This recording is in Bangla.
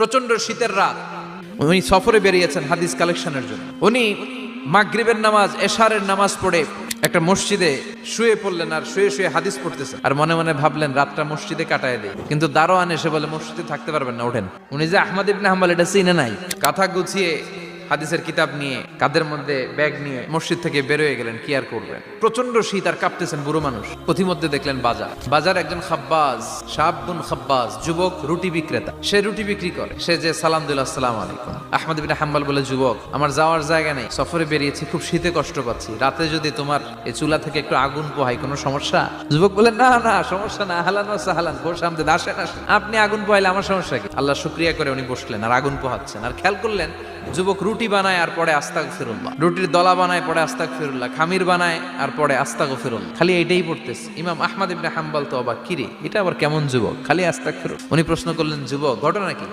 প্রচন্ড শীতের রাত, উনি সফরে বেরিয়েছেন হাদিস কালেকশনের জন্য। উনি মাগরিবের নামাজ, এশারের নামাজ পড়ে একটা মসজিদে শুয়ে পড়লেন, আর শুয়ে শুয়ে হাদিস পড়তেছেন, আর মনে মনে ভাবলেন রাতটা মসজিদে কাটায় দেয়। কিন্তু দারোয়ান এসে বলে মসজিদে থাকতে পারবেন না, ওঠেন। উনি যে আহমদ ইবনে হাম্বল এটা চিনে নাই, কাঁথা গুছিয়ে হাদিসের কিতাব নিয়ে কাঁধের মধ্যে ব্যাগ নিয়ে মসজিদ থেকে বের হয়ে গেলেন। কি আর করবেন, প্রচন্ড শীত, আর কাঁপতেছেন বুড়ো মানুষ। পথিমধ্যে দেখলেন বাজার একজন খাব্বাজ, শাবুন খাব্বাজ, যুবক রুটি বিক্রেতা। সে রুটি বিক্রি করে। সে যে সালাম দিল, আসসালামু আলাইকুম। আহমদ ইবনে হাম্বল বলে, যুবক আমার যাওয়ার জায়গা নেই, সফরে বেরিয়েছি, খুব শীতে কষ্ট পাচ্ছি, রাতে যদি তোমার এই চুলা থেকে একটু আগুন পোহাই কোনো সমস্যা? যুবক বলে, না না সমস্যা না, আহলান ওয়া সাহলান, বস আমদে, আসেন আসেন, আপনি আগুন পোহাইলে আমার সমস্যা কি? আল্লাহ শুকরিয়া করে উনি বসলেন আর আগুন পোহাচ্ছেন। আর খেয়াল করলেন যুবক রুটি বানায় আর পরে আস্তাগফিরুল্লাহ, রুটির দলা বানায় পরে আস্তাগফিরুল্লাহ, খামির বানায় আর পরে আস্তাগফিরুল্লাহ, খালি এইটাই পড়তেছে। ইমাম আহমদ ইবনে হাম্বল তো অবাক, কিরে এটা আবার কেমন যুবক, খালি আস্তাগফিরুল্লাহ। উনি প্রশ্ন করলেন, যুবক ঘটনা কি?